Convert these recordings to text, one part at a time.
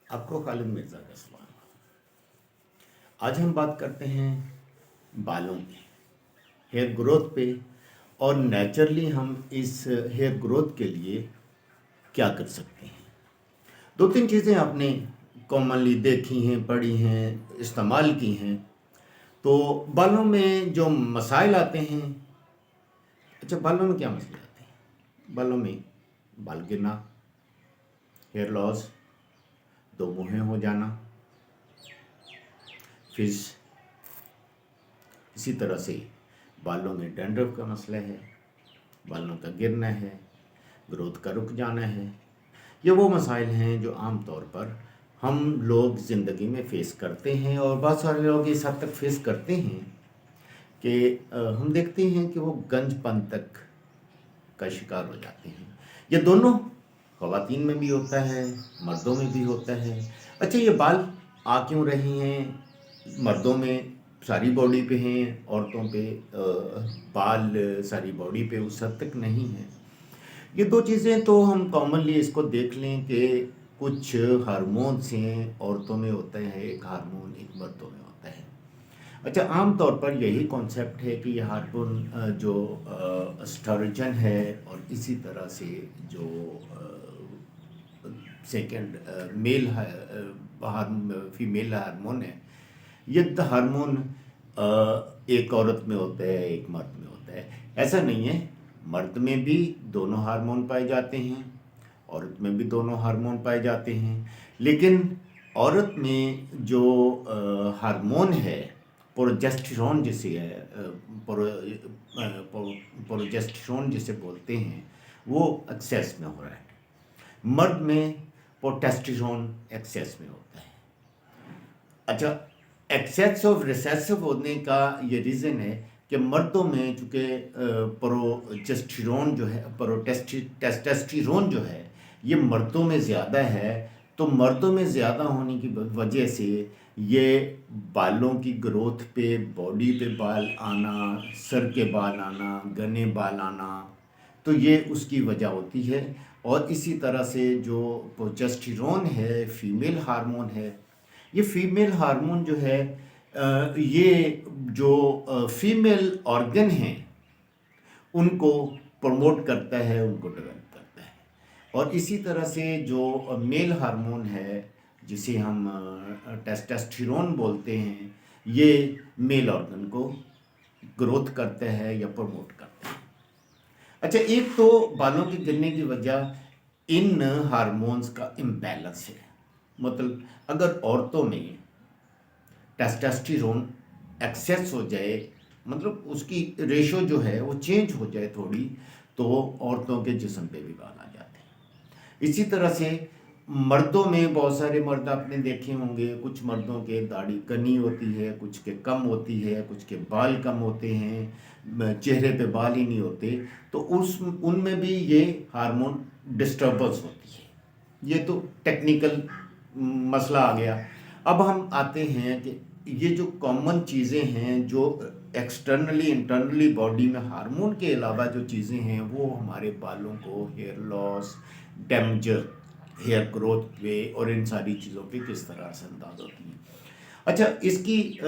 आपको खालिद मिर्ज़ा का सवाल। आज हम बात करते हैं बालों की, हेयर ग्रोथ पे, और नेचुरली हम इस हेयर ग्रोथ के लिए क्या कर सकते हैं। दो तीन चीज़ें आपने कॉमनली देखी हैं, पढ़ी हैं, इस्तेमाल की हैं। तो बालों में जो मसाइल आते हैं, अच्छा बालों में क्या मसले आते हैं? बालों में बाल गिरना, हेयर लॉस, दो मुँहें हो जाना, फिर इसी तरह से बालों में डैंड्रफ का मसला है, बालों का गिरना है, ग्रोथ का रुक जाना है। ये वो मसाइल हैं जो आम तौर पर हम लोग ज़िंदगी में फ़ेस करते हैं, और बहुत सारे लोग इस हद तक फ़ेस करते हैं कि हम देखते हैं कि वो गंजपन तक का शिकार हो जाते हैं। ये दोनों ख़वातीन में भी होता है, मर्दों में भी होता है। अच्छा, ये बाल आ क्यों रहे हैं? मर्दों में सारी बॉडी पे हैं, औरतों पे बाल सारी बॉडी पे उस हद तक नहीं है। ये दो चीज़ें तो हम कॉमनली इसको देख लें कि कुछ हार्मोन्स हैं, औरतों में होता है एक हार्मोन, एक मर्दों में होता है। अच्छा, आम तौर पर यही कॉन्सेप्ट है कि ये हार्मोन जो एस्ट्रोजन है, और इसी तरह से जो सेकेंड मेल फीमेल हार्मोन है, ये हार्मोन एक औरत में होता है, एक मर्द में होता है। ऐसा नहीं है, मर्द में भी दोनों हार्मोन पाए जाते हैं, औरत में भी दोनों हार्मोन पाए जाते हैं। लेकिन औरत में जो हार्मोन है, प्रोजेस्टेरोन जिसे है, प्रोजेस्टेरोन जिसे बोलते हैं, वो एक्सेस में हो रहा है। मर्द में प्रोटेस्टेरोन एक्सेस में होता है। अच्छा, एक्सेस ऑफ रिसेसिव होने का ये रीज़न है कि मर्दों में चूँकि प्रोजेस्टेरोन जो है, टेस्टोस्टेरोन जो है, ये मर्दों में ज़्यादा है। तो मर्दों में ज़्यादा होने की वजह से ये बालों की ग्रोथ पे, बॉडी पे बाल आना, सर के बाल आना, घने बाल आना, तो ये उसकी वजह होती है। और इसी तरह से जो प्रोजेस्टेरोन है, फीमेल हार्मोन है, ये फीमेल हार्मोन जो है, ये जो फीमेल ऑर्गन हैं उनको प्रमोट करता है, उनको डेवलप करता है। और इसी तरह से जो मेल हार्मोन है, जिसे हम टेस्टोस्टेरोन बोलते हैं, ये मेल ऑर्गन को ग्रोथ करता है या प्रमोट करता है। अच्छा, एक तो बालों के गिरने की वजह इन हार्मोन्स का इम्बैलेंस है। मतलब अगर औरतों में टेस्टोस्टेरोन एक्सेस हो जाए, मतलब उसकी रेशो जो है वो चेंज हो जाए थोड़ी, तो औरतों के जिस्म पे भी बाल आ जाते हैं। इसी तरह से मर्दों में बहुत सारे मर्द आपने देखे होंगे, कुछ मर्दों के दाढ़ी घनी होती है, कुछ के कम होती है, कुछ के बाल कम होते हैं, चेहरे पे बाल ही नहीं होते। तो उनमें भी ये हार्मोन डिस्टर्बेंस होती है। ये तो टेक्निकल मसला आ गया। अब हम आते हैं कि ये जो कॉमन चीज़ें हैं, जो एक्सटर्नली इंटरनली बॉडी में हार्मोन के अलावा जो चीज़ें हैं, वो हमारे बालों को hair loss, damage hair growth पे और इन सारी चीज़ों पे किस तरह से अंदाज होती हैं। अच्छा, इसकी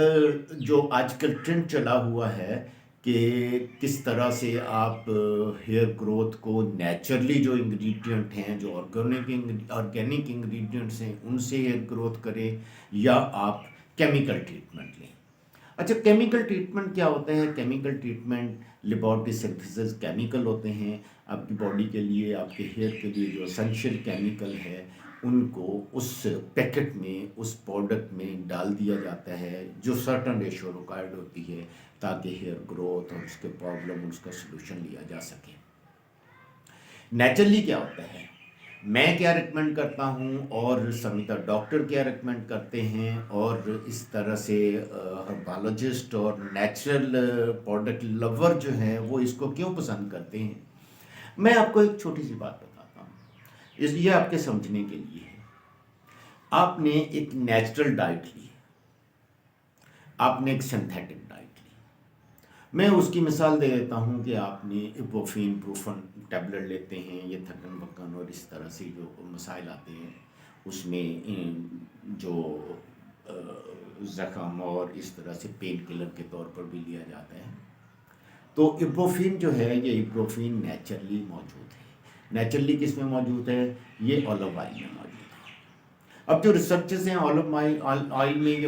जो आजकल ट्रेंड चला हुआ है कि किस तरह से आप हेयर ग्रोथ को नेचुरली जो इंग्रेडिएंट हैं, जो ऑर्गेनिक इंग्रेडिएंट्स हैं, उनसे हेयर ग्रोथ करें, या आप केमिकल ट्रीटमेंट लें। अच्छा, केमिकल ट्रीटमेंट क्या होता है? Chemical treatment laboratory synthesis chemical होते हैं आपकी बॉडी के लिए, आपके हेयर के लिए जो एसेंशियल केमिकल है, उनको उस पैकेट में, उस प्रोडक्ट में डाल दिया जाता है, जो सर्टन रेशो रिक्वायर्ड होती है, ताकि हेयर ग्रोथ और उसके प्रॉब्लम, उसका सलूशन लिया जा सके। नेचुरली क्या होता है, मैं क्या रिकमेंड करता हूँ, और समिता डॉक्टर क्या रिकमेंड करते हैं, और इस तरह से हर्बालोजिस्ट और नेचुरल प्रोडक्ट लवर जो हैं वो इसको क्यों पसंद करते हैं। मैं आपको एक छोटी सी बात बताता हूँ, ये आपके समझने के लिए है। आपने एक नेचुरल डाइट ली, आपने एक सिंथेटिक डाइट ली। मैं उसकी मिसाल दे देता हूँ कि आपने इबुप्रोफेन टैबलेट लेते हैं, ये थकन बकन और इस तरह से जो मसाइल आते हैं, उसमें जो ज़ख़म और इस तरह से पेन किलर के तौर पर भी लिया जाता है। तो इब्रोफिन जो है, ये इब्रोफिन नेचुरली मौजूद है। नेचुरली किस में मौजूद है? ये ऑलिव ऑयल में मौजूद है। अब जो रिसर्चेस हैं, ऑलिव ऑयल में ये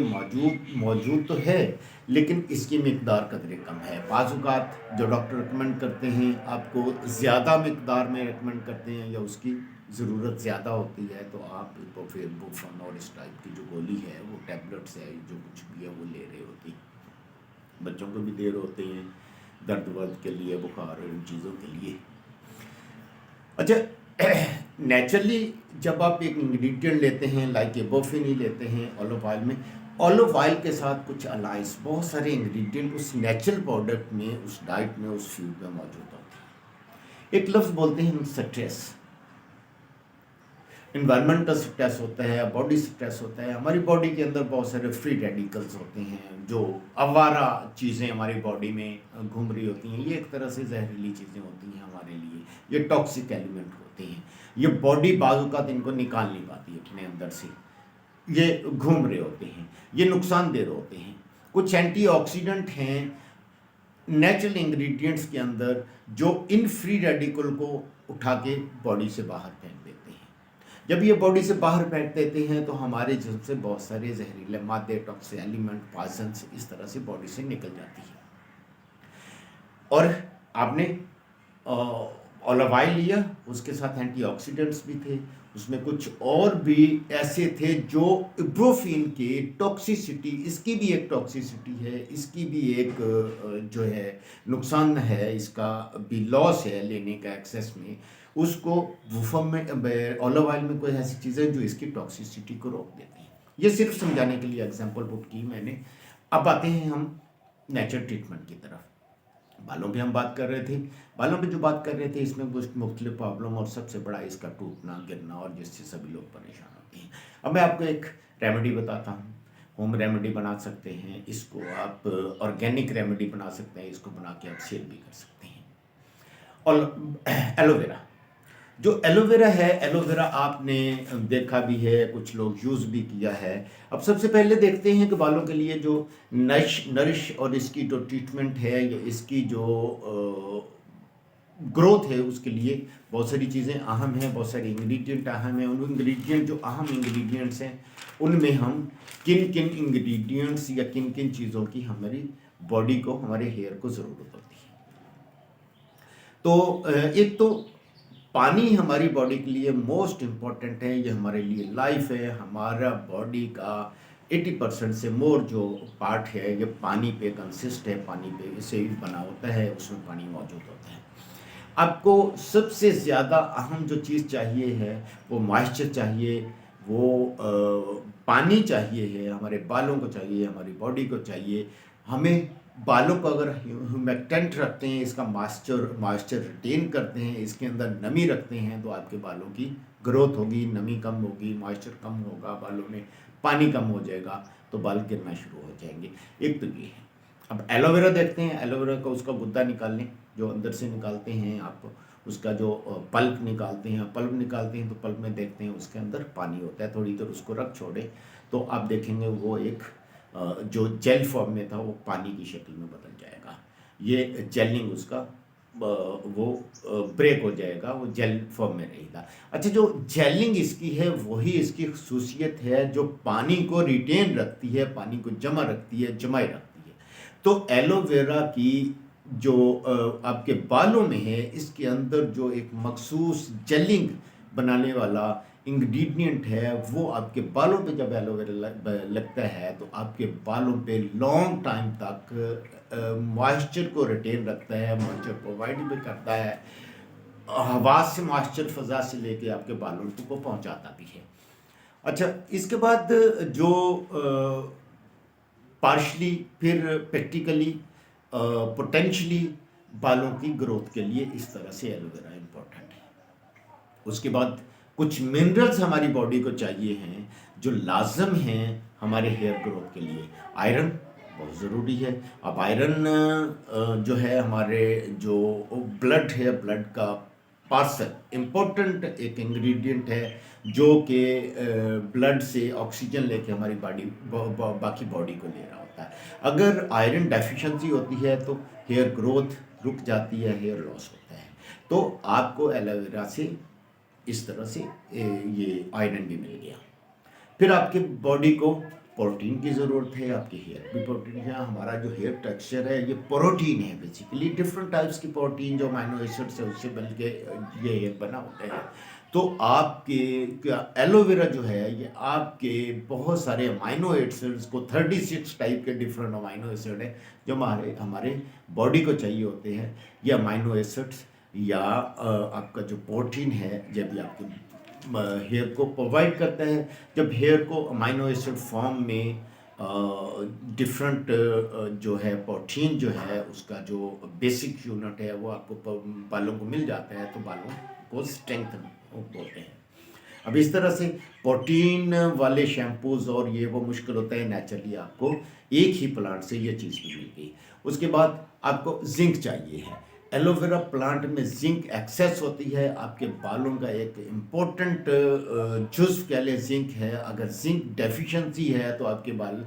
मौजूद तो है, लेकिन इसकी मिकदार कदरे कम है। बाज़ औक़ात जो डॉक्टर रिकमेंड करते हैं, आपको ज़्यादा मिकदार में रिकमेंड करते हैं या उसकी ज़रूरत ज़्यादा होती है, तो आप इब्रोफेन और इस टाइप की जो गोली है, वो टैबलेट्स है, जो कुछ भी है वो ले रहे होती हैं। बच्चों को भी दे रहे होते हैं दर्द वर्द के लिए, बुखार और इन चीज़ों के लिए। अच्छा, नेचुरली जब आप एक इंग्रेडिएंट लेते हैं, लाइक इब्रोफिन ही लेते हैं ऑलिव ऑयल में, ऑलिव ऑयल के साथ कुछ अलाइंस, बहुत सारे इंग्रेडिएंट उस नेचुरल प्रोडक्ट में, उस डाइट में, उस फूड में मौजूद होते हैं। एक लफ्ज़ बोलते हैं हम स्ट्रेस। इन्वायरमेंटल स्ट्रेस होता है, बॉडी स्ट्रेस होता है। हमारी बॉडी के अंदर बहुत सारे फ्री रेडिकल्स होते हैं, जो आवारा चीज़ें हमारी बॉडी में घूम रही होती हैं। ये एक तरह से जहरीली चीज़ें होती हैं हमारे लिए, ये टॉक्सिक एलिमेंट होते हैं। ये बॉडी बाज़ इनको निकाल नहीं पाती अपने अंदर से, ये घूम रहे होते हैं, ये नुकसान दे रहे होते हैं। कुछ एंटीऑक्सीडेंट हैं नेचुरल इंग्रेडिएंट्स के अंदर, जो इन फ्री रेडिकल को उठा के बॉडी से बाहर फेंक देते हैं। जब ये बॉडी से बाहर फेंक देते हैं तो हमारे जिस्म से बहुत सारे जहरीले मादे, टॉक्सिक एलिमेंट, पॉइजन्स इस तरह से बॉडी से निकल जाती है। और आपने ऑलिव ऑयल लिया, उसके साथ एंटीऑक्सीडेंट्स भी थे, उसमें कुछ और भी ऐसे थे जो इब्रोफिन के टॉक्सिसिटी, इसकी भी एक टॉक्सिसिटी है, इसकी भी एक जो है नुकसान है, इसका भी लॉस है लेने का एक्सेस में। उसको वुफम में, ऑलिव ऑयल में कोई ऐसी चीज़ें जो इसकी टॉक्सिसिटी को रोक देती हैं। ये सिर्फ समझाने के लिए एग्जांपल पुट की मैंने। अब आते हैं हम नेचुरल ट्रीटमेंट की तरफ। बालों पे हम बात कर रहे थे, बालों पे जो बात कर रहे थे इसमें कुछ मुख्तलिफ प्रॉब्लम, और सबसे बड़ा इसका टूटना, गिरना, और जिससे सभी लोग परेशान होते हैं। अब मैं आपको एक रेमेडी बताता हूँ, होम रेमेडी बना सकते हैं इसको आप, ऑर्गेनिक रेमेडी बना सकते हैं इसको, बना के आप सेल भी कर सकते हैं। और एलोवेरा, जो एलोवेरा है, एलोवेरा आपने देखा भी है, कुछ लोग यूज़ भी किया है। अब सबसे पहले देखते हैं कि बालों के लिए जो नरिश और इसकी जो ट्रीटमेंट है, या इसकी जो ग्रोथ है, उसके लिए बहुत सारी चीज़ें अहम हैं, बहुत सारे इंग्रेडिएंट अहम हैं। उन इंग्रेडिएंट जो अहम इंग्रेडिएंट्स हैं, उनमें हम किन किन इंग्रेडिएंट्स या किन किन चीज़ों की हमारी बॉडी को, हमारे हेयर को ज़रूरत होती है। तो एक तो पानी हमारी बॉडी के लिए मोस्ट इम्पॉर्टेंट है, ये हमारे लिए लाइफ है। हमारा बॉडी का 80% से मोर जो पार्ट है, ये पानी पे कंसिस्ट है, पानी पे से ही बना होता है, उसमें पानी मौजूद होता है। आपको सबसे ज़्यादा अहम जो चीज़ चाहिए है, वो मॉइस्चर चाहिए, वो पानी चाहिए है, हमारे बालों को चाहिए, हमारी बॉडी को चाहिए। हमें बालों को अगर ह्यूमेक्टेंट रखते हैं, इसका मॉइस्चर रिटेन करते हैं, इसके अंदर नमी रखते हैं, तो आपके बालों की ग्रोथ होगी, नमी कम होगी, मॉइस्चर कम होगा, बालों में पानी कम हो जाएगा, तो बाल गिरना शुरू हो जाएंगे। एक तो ये है। अब एलोवेरा देखते हैं, एलोवेरा का उसका गुद्दा निकाल लें, जो अंदर से निकालते हैं आप, उसका जो पल्प निकालते हैं, पल्प निकालते हैं तो पल्प में देखते हैं उसके अंदर पानी होता है। थोड़ी देर उसको रख छोड़े तो आप देखेंगे वो एक जो जेल फॉर्म में था वो पानी की शक्ल में बदल जाएगा। ये जेलिंग उसका वो ब्रेक हो जाएगा, वो जेल फॉर्म में रहेगा। अच्छा, जो जेलिंग इसकी है वही इसकी खसूसियत है, जो पानी को रिटेन रखती है, पानी को जमा रखती है, जमाए रखती है। तो एलोवेरा की जो आपके बालों में है, इसके अंदर जो एक मखसूस जेलिंग बनाने वाला इंग्रेडिएंट है, वो आपके बालों पे जब एलोवेरा लगता है तो आपके बालों पे लॉन्ग टाइम तक मॉइस्चर को रिटेन रखता है, मॉइस्चर प्रोवाइड भी करता है, हवा से मॉइस्चर फ़ज़ा से लेके आपके बालों को पहुंचाता भी है। अच्छा, इसके बाद जो पार्शली फिर प्रैक्टिकली पोटेंशली बालों की ग्रोथ के लिए इस तरह से एलोवेरा इम्पोर्टेंट है। उसके बाद कुछ मिनरल्स हमारी बॉडी को चाहिए हैं, जो लाजम हैं हमारे हेयर ग्रोथ के लिए। आयरन बहुत ज़रूरी है। अब आयरन जो है, हमारे जो ब्लड है, ब्लड का पार्सल इम्पोर्टेंट एक इंग्रेडिएंट है जो कि ब्लड से ऑक्सीजन लेके हमारी बाकी बॉडी को ले रहा होता है। अगर आयरन डेफिशिएंसी होती है तो हेयर ग्रोथ रुक जाती है, हेयर लॉस होता है। तो आपको एलोवेरा से इस तरह से ये आयरन भी मिल गया। फिर आपके बॉडी को प्रोटीन की ज़रूरत है, आपके हेयर भी प्रोटीन है। हमारा जो हेयर टेक्सचर है ये प्रोटीन है बेसिकली, डिफरेंट टाइप्स की प्रोटीन जो अमाइनो एसिड्स है उससे बन के ये हेयर बना होता है। तो आपके एलोवेरा जो है ये आपके बहुत सारे अमाइनो एसिड्स को 36 टाइप के डिफरेंट अमाइनो एसिड है जो हमारे हमारे बॉडी को चाहिए होते हैं। ये अमाइनो एसिड्स या आपका जो प्रोटीन है जब भी आपके हेयर को प्रोवाइड करता है। जब हेयर को अमाइनो एसिड फॉर्म में डिफरेंट जो है प्रोटीन जो है उसका जो बेसिक यूनिट है वो आपको बालों को मिल जाता है तो बालों को स्ट्रेंथन बोलते हैं। अब इस तरह से प्रोटीन वाले शैम्पूज और ये वो मुश्किल होता है, नेचुरली आपको एक ही प्लांट से ये चीज़ भी मिल गई। उसके बाद आपको जिंक चाहिए है। एलोवेरा प्लांट में जिंक एक्सेस होती है, आपके बालों का एक इम्पोर्टेंट जुज़्व कह लें जिंक है। अगर जिंक डेफिशिएंसी है तो आपके बाल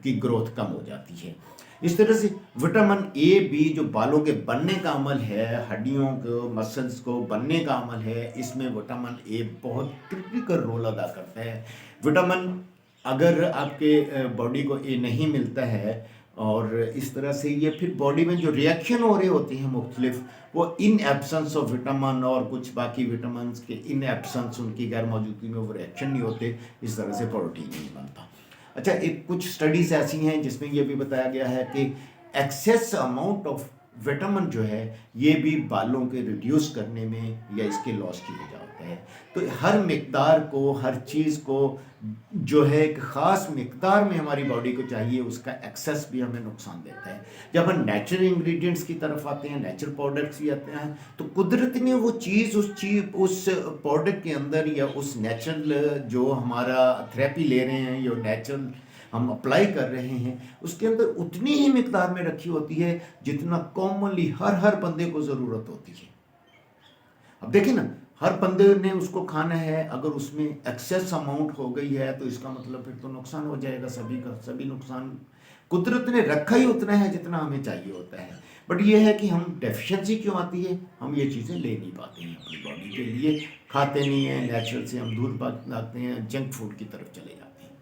की ग्रोथ कम हो जाती है। इस तरह से विटामिन ए बी जो बालों के बनने का अमल है, हड्डियों को मसल्स को बनने का अमल है, इसमें विटामिन ए बहुत क्रिटिकल रोल अदा करता है। विटामिन अगर आपके बॉडी को ए नहीं मिलता है और इस तरह से ये फिर बॉडी में जो रिएक्शन हो रहे होते हैं मुख्तलिफ, वो इन एब्सेंस ऑफ विटामिन और कुछ बाकी विटामिन के इन एब्सेंस उनकी गैर मौजूदगी में वो रिएक्शन नहीं होते, इस तरह से प्रोटीन नहीं बनता। अच्छा, एक कुछ स्टडीज़ ऐसी हैं जिसमें ये भी बताया गया है कि एक्सेस अमाउंट ऑफ विटामिन जो है ये भी बालों के रिड्यूस करने में या इसके लॉस की वजह होता है। तो हर मिकदार को, हर चीज़ को जो है एक ख़ास मिकदार में हमारी बॉडी को चाहिए, उसका एक्सेस भी हमें नुकसान देता है। जब हम नेचुरल इंग्रेडिएंट्स की तरफ आते हैं, नेचुरल प्रोडक्ट्स भी आते हैं, तो कुदरत ने वो चीज़ उस प्रोडक्ट के अंदर या उस नेचुरल जो हमारा थेरेपी ले रहे हैं या नेचुरल हम अप्लाई कर रहे हैं उसके अंदर उतनी ही मिकदार में रखी होती है जितना कॉमनली हर बंदे को ज़रूरत होती है। अब देखिए ना, हर बंदे ने उसको खाना है, अगर उसमें एक्सेस अमाउंट हो गई है तो इसका मतलब फिर तो नुकसान हो जाएगा सभी का, सभी नुकसान। कुदरत ने रखा ही उतना है जितना हमें चाहिए होता है, बट ये है कि हम डेफिशिएंसी क्यों आती है, हम ये चीज़ें ले नहीं पाते हैं अपनी बॉडी के लिए, खाते नहीं हैं नेचुरल से, हम दूर भागते हैं, जंक फूड की तरफ चले जाते हैं।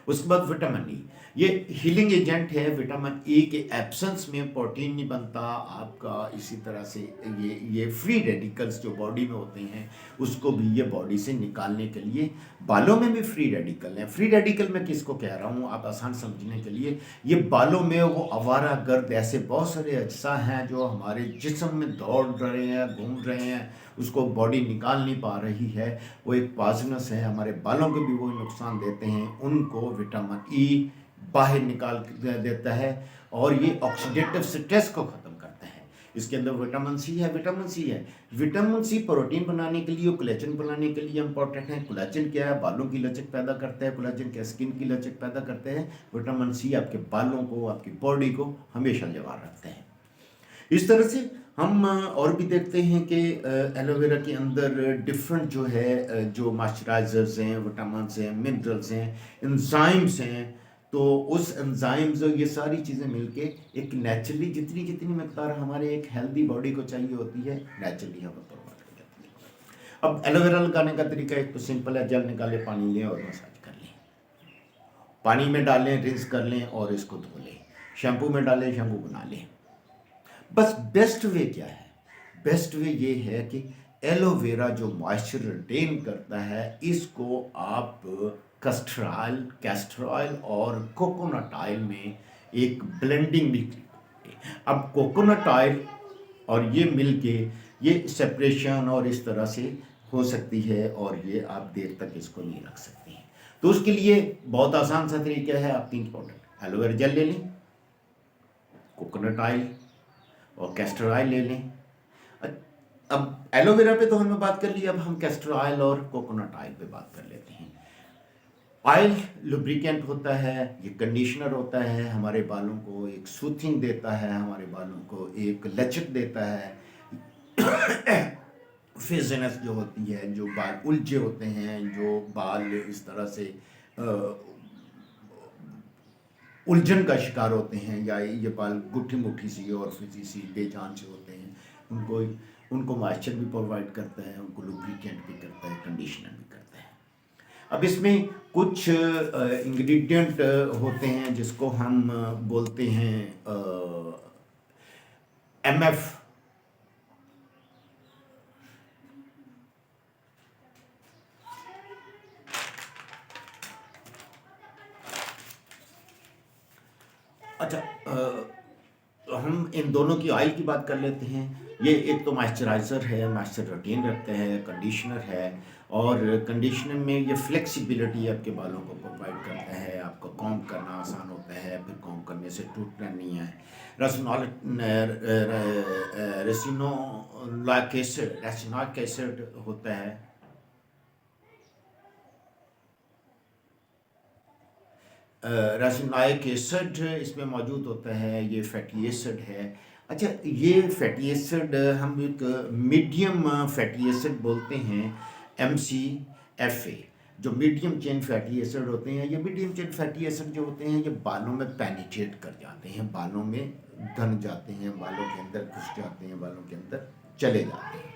उसके बाद विटामिन ई, ये हीलिंग एजेंट है। विटामिन ई के एब्सेंस में प्रोटीन नहीं बनता आपका। इसी तरह से ये फ्री रेडिकल्स जो बॉडी में होते हैं उसको भी ये बॉडी से निकालने के लिए, बालों में भी फ्री रेडिकल हैं। फ्री रेडिकल मैं किसको कह रहा हूँ आप आसान समझने के लिए, ये बालों में वो आवारा गर्द ऐसे बहुत सारे अज्जा हैं जो हमारे जिस्म में दौड़ रहे हैं, घूम रहे हैं, उसको बॉडी निकाल नहीं पा रही है, वो एक पॉइजनस है, हमारे बालों को भी वो नुकसान देते हैं, उनको विटामिन ई बाहर निकाल देता है और ये ऑक्सीडेटिव स्ट्रेस को ख़त्म करता है। इसके अंदर विटामिन सी है। विटामिन सी प्रोटीन बनाने के लिए, कोलेजन बनाने के लिए इंपॉर्टेंट है। कोलेजन क्या है, बालों की लचक पैदा करता है। कोलेजन क्या, स्किन की लचक पैदा करते हैं। विटामिन सी आपके बालों को, आपकी बॉडी को हमेशा जवाब रखते हैं। इस तरह से हम और भी देखते हैं कि एलोवेरा के अंदर डिफरेंट जो है जो मॉइस्चराइजर्स हैं, विटामिन्स हैं, मिनरल्स हैं, एंजाइम्स हैं। तो उस एंजाइम्स और ये सारी चीज़ें मिलके एक नेचुरली जितनी मकदार हमारे एक हेल्दी बॉडी को चाहिए होती है, नेचुरली हमें प्रोवाइड कर जाती है। अब एलोवेरा लगाने का तरीका एक तो सिंपल है, जल निकाले, पानी लें और मसाज कर लें। पानी में डालें, रिंस कर लें और इसको धो लें। शैम्पू में डालें, शैम्पू बना लें। बस बेस्ट वे क्या है, बेस्ट वे ये है कि एलोवेरा जो मॉइस्चर रिटेन करता है इसको आप कैस्टर ऑयल और कोकोनट ऑयल में एक ब्लेंडिंग भी। अब कोकोनट ऑयल और ये मिलके ये सेपरेशन और इस तरह से हो सकती है और ये आप देर तक इसको नहीं रख सकते हैं। तो उसके लिए बहुत आसान सा तरीका है, आप 3 प्रोडक्ट एलोवेरा जेल ले लें, कोकोनट ऑयल और कैस्टर ऑयल ले लें। अब एलोवेरा पे तो हमने बात कर ली, अब हम कैस्टर ऑयल और कोकोनट ऑयल पे बात कर लेते हैं। ऑयल लुब्रिकेंट होता है, ये कंडीशनर होता है, हमारे बालों को एक सूथिंग देता है, हमारे बालों को एक लचक देता है। फिजनेस जो होती है, जो बाल उलझे होते हैं, जो बाल इस तरह से उलझन का शिकार होते हैं, या ये बाल गुट्ठी मुट्ठी सी और फिजी सी बेजान से होते हैं, उनको उनको मॉइस्चर भी प्रोवाइड करता है, उनको लुब्रिकेंट भी करता है, कंडीशनर भी करता है। अब इसमें कुछ इंग्रेडिएंट होते हैं जिसको हम बोलते हैं MF। अच्छा, हम इन दोनों की ऑयल की बात कर लेते हैं। ये एक तो मॉइस्चराइज़र है, मॉइस्चर रिटेन रखते हैं, कंडीशनर है, और कंडीशनर में ये फ्लेक्सिबिलिटी आपके बालों को प्रोवाइड करता है, आपको कॉम्ब करना आसान होता है, फिर कॉम्ब करने से टूटना नहीं है। रेसिनोइक एसिड होता है, रेसिनोइक एसिड इसमें मौजूद होता है, ये फैटी एसिड है। अच्छा, ये फैटी एसिड हम एक मीडियम फैटी एसिड बोलते हैं, MCFA। जो मीडियम चेन फैटी एसिड होते हैं, ये मीडियम चेन फैटी एसिड जो होते हैं, ये बालों में पेनिट्रेट कर जाते हैं, बालों में धन जाते हैं, बालों के अंदर घुस जाते हैं, बालों के अंदर चले जाते हैं।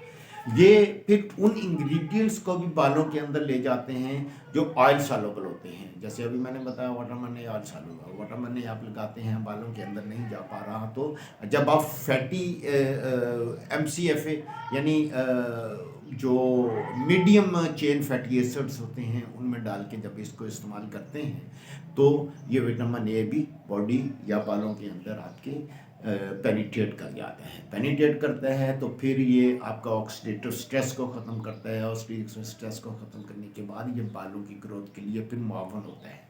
ये फिर उन इंग्रेडिएंट्स को भी बालों के अंदर ले जाते हैं जो ऑयल सॉल्युबल होते हैं। जैसे अभी मैंने बताया वाटरमेलन ऑयल सॉल्युबल, वाटरमेलन आप लगाते हैं, बालों के अंदर नहीं जा पा रहा, तो जब आप फैटी MCFA यानी जो मीडियम चेन फैटी एसिड्स होते हैं, उनमें डाल के जब इसको इस्तेमाल करते हैं, तो ये विटामिन ए भी बॉडी या बालों के अंदर आपके पेनिट्रेट कर जाता है। पेनिट्रेट करता है तो फिर ये आपका ऑक्सीडेटिव स्ट्रेस को ख़त्म करता है, ऑक्सीडेटिव स्ट्रेस को ख़त्म करने के बाद ये बालों की ग्रोथ के लिए फिर मुआवन होता है।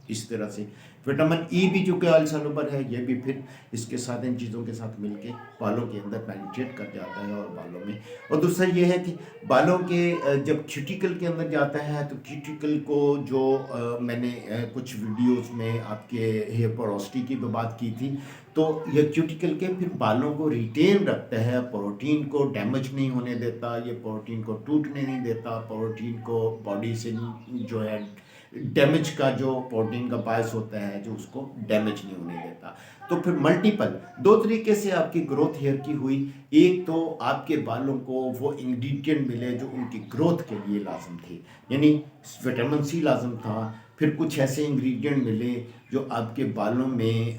इस तरह से विटामिन ई भी चूँकि ऑयल सॉल्युबल है, ये भी फिर इसके साथ इन चीज़ों के साथ मिलके बालों के अंदर पेनिट्रेट कर जाता है और बालों में। और दूसरा ये है कि बालों के जब क्यूटिकल के अंदर जाता है, तो क्यूटिकल को जो मैंने कुछ वीडियोस में आपके हेयर पोरोसिटी की भी बात की थी, तो ये क्यूटिकल के फिर बालों को रिटेन रखता है, प्रोटीन को डैमेज नहीं होने देता, ये प्रोटीन को टूटने नहीं देता, प्रोटीन को बॉडी से जो है डैमेज का जो प्रोटीन का बायस होता है, जो उसको डैमेज नहीं होने देता। तो फिर मल्टीपल दो तरीके से आपकी ग्रोथ हेयर की हुई। एक तो आपके बालों को वो इंग्रेडिएंट मिले जो उनकी ग्रोथ के लिए लाजम थे, यानी विटामिन सी लाजम था। फिर कुछ ऐसे इंग्रेडिएंट मिले जो आपके बालों में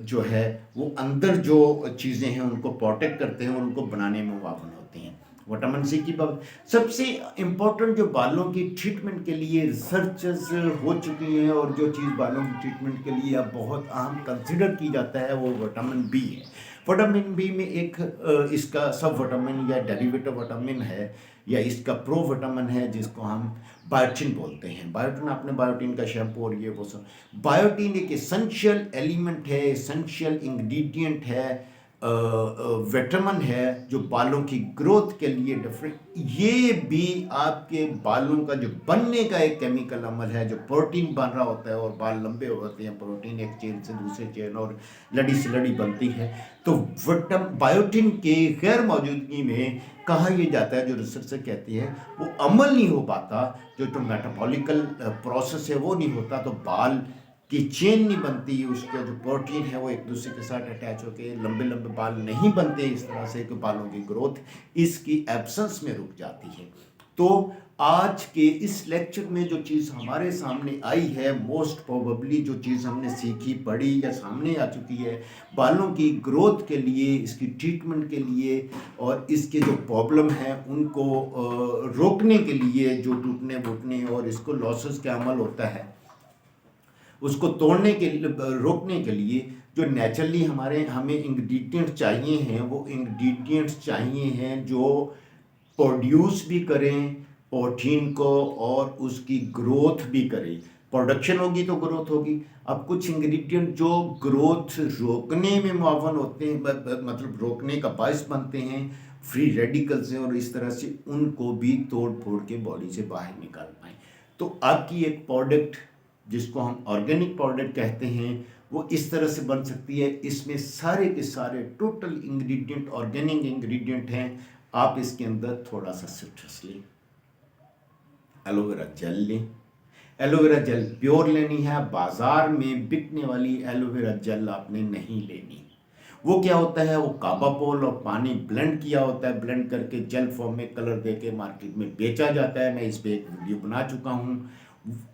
जो है वो अंदर जो चीज़ें हैं उनको प्रोटेक्ट करते हैं और उनको बनाने में मुआवन होते हैं। विटामिन सी की बात सबसे इम्पोर्टेंट जो बालों की ट्रीटमेंट के लिए रिसर्चेस हो चुकी हैं, और जो चीज़ बालों की ट्रीटमेंट के लिए अब बहुत अहम कंसिडर की जाता है, वो विटामिन बी है। विटामिन बी में एक इसका सब विटामिन या डेरिवेटिव विटामिन है, या इसका प्रो विटामिन है, जिसको हम बायोटिन बोलते हैं। बायोटिन, आपने बायोटिन का शैम्पू और ये वो सब, बायोटिन एक एसेंशियल एलिमेंट है, एसेंशियल इंग्रेडिएंट है, विटामिन है, जो बालों की ग्रोथ के लिए डिफरेंट। ये भी आपके बालों का जो बनने का एक केमिकल अमल है, जो प्रोटीन बन रहा होता है और बाल लंबे होते हैं, प्रोटीन एक चेन से दूसरे चेन और लड़ी से लड़ी बनती है। तो बायोटिन के गैर मौजूदगी में कहा यह जाता है, जो रिसर्च कहती है, वो अमल नहीं हो पाता, जो मेटाबॉलिकल प्रोसेस है वो नहीं होता, तो बाल की चेन नहीं बनती, उसका जो प्रोटीन है वो एक दूसरे के साथ अटैच होकर लंबे लंबे बाल नहीं बनते इस तरह से कि बालों की ग्रोथ इसकी एब्सेंस में रुक जाती है। तो आज के इस लेक्चर में जो चीज़ हमारे सामने आई है, मोस्ट प्रोबेबली जो चीज़ हमने सीखी, पढ़ी या सामने आ चुकी है, बालों की ग्रोथ के लिए, इसकी ट्रीटमेंट के लिए, और इसके जो प्रॉब्लम है उनको रोकने के लिए, जो टूटने फूटने और इसको लॉसेस का अमल होता है, उसको तोड़ने के लिए, रोकने के लिए जो नेचुरली हमें इंग्रेडिएंट्स चाहिए हैं, वो इंग्रेडिएंट्स चाहिए हैं जो प्रोड्यूस भी करें प्रोटीन को और उसकी ग्रोथ भी करें। प्रोडक्शन होगी तो ग्रोथ होगी। अब कुछ इंग्रेडिएंट जो ग्रोथ रोकने में मुआवन होते हैं, मतलब रोकने का बायस बनते हैं, फ्री रेडिकल्स हैं, और इस तरह से उनको भी तोड़ फोड़ के बॉडी से बाहर निकाल पाएँ। तो आपकी एक प्रोडक्ट जिसको हम ऑर्गेनिक प्रोडक्ट कहते हैं, वो इस तरह से बन सकती है। इसमें सारे के सारे टोटल इंग्रेडिएंट ऑर्गेनिक इंग्रेडिएंट हैं, आप इसके अंदर थोड़ा सा सिट्रस लें, एलोवेरा जेल लें। एलोवेरा जेल प्योर लेनी है, बाजार में बिकने वाली एलोवेरा जेल आपने नहीं लेनी। वो क्या होता है, वो काबापोल और पानी ब्लेंड किया होता है, ब्लेंड करके जेल फॉर्म में कलर देके मार्केट में बेचा जाता है। मैं इस पे एक वीडियो बना चुका हूँ,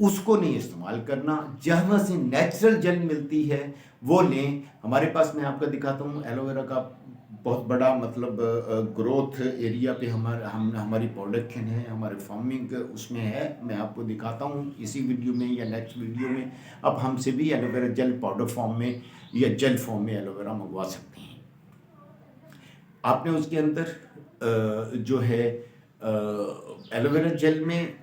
उसको नहीं इस्तेमाल करना। जहाँ से नेचुरल जेल मिलती है वो लें। हमारे पास मैं आपको दिखाता हूँ एलोवेरा का बहुत बड़ा मतलब ग्रोथ एरिया पे हमारी प्रोडक्शन है, हमारे फार्मिंग उसमें है। मैं आपको दिखाता हूँ इसी वीडियो में या नेक्स्ट वीडियो में। अब हमसे भी एलोवेरा जेल पाउडर फॉर्म में या जेल फॉर्म में एलोवेरा मंगवा सकते हैं। आपने उसके अंदर जो है एलोवेरा जेल में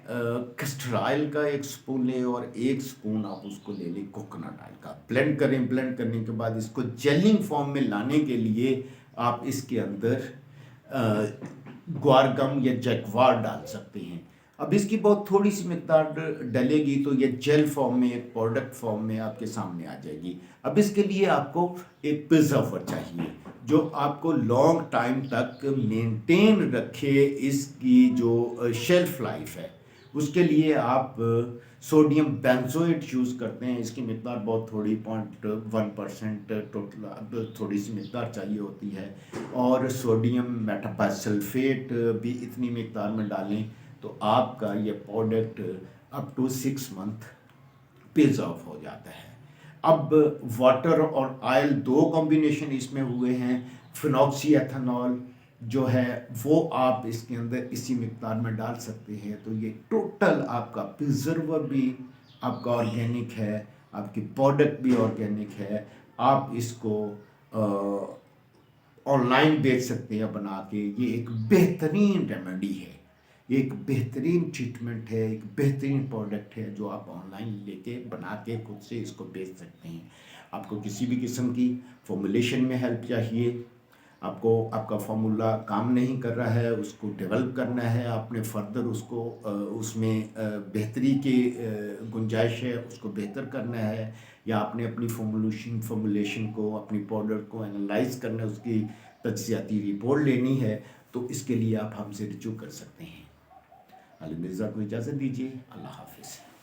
कस्टर्ड ऑयल का 1 स्पून लें और 1 स्पून आप उसको ले लें कोकोनट ऑयल का। ब्लेंड करें, ब्लेंड करने के बाद इसको जेलिंग फॉर्म में लाने के लिए आप इसके अंदर ग्वारगम या जैगवार डाल सकते हैं। अब इसकी बहुत थोड़ी सी मिकदार डलेगी तो ये जेल फॉर्म में, एक प्रोडक्ट फॉर्म में आपके सामने आ जाएगी। अब इसके लिए आपको एक प्रिजर्वर चाहिए जो आपको लॉन्ग टाइम तक मेंटेन रखे इसकी जो शेल्फ लाइफ है। उसके लिए आप सोडियम बेंजोएट यूज़ करते हैं। इसकी मिकदार बहुत थोड़ी 0.1% टोटल थोड़ी सी मिकदार चाहिए होती है। और सोडियम मेटाबाइसल्फेट भी इतनी मिकदार में डालें तो आपका ये product up to 6 month preserve हो जाता है। अब वाटर और ऑयल 2 कॉम्बिनेशन इसमें हुए हैं। फिनॉक्सी एथेनॉल जो है वो आप इसके अंदर इसी मिकदार में डाल सकते हैं। तो ये टोटल आपका प्रिजर्वर भी आपका ऑर्गेनिक है, आपकी प्रोडक्ट भी ऑर्गेनिक है। आप इसको ऑनलाइन बेच सकते हैं बना के। ये एक बेहतरीन रेमेडी है, एक बेहतरीन ट्रीटमेंट है, एक बेहतरीन प्रोडक्ट है जो आप ऑनलाइन लेके बना के खुद से इसको बेच सकते हैं। आपको किसी भी किस्म की फॉर्मुलेशन में हेल्प चाहिए, आपको आपका फार्मूला काम नहीं कर रहा है, उसको डेवलप करना है, आपने फर्दर उसको उसमें बेहतरी की गुंजाइश है, उसको बेहतर करना है, या आपने अपनी फॉर्मुलेशन को, अपनी पाउडर को एनालाइज करना है, उसकी तज्जियाती रिपोर्ट लेनी है, तो इसके लिए आप हमसे रिजू कर सकते हैं। अली मिर्ज़ा को इजाज़त दीजिए। अल्लाह हाफिज़।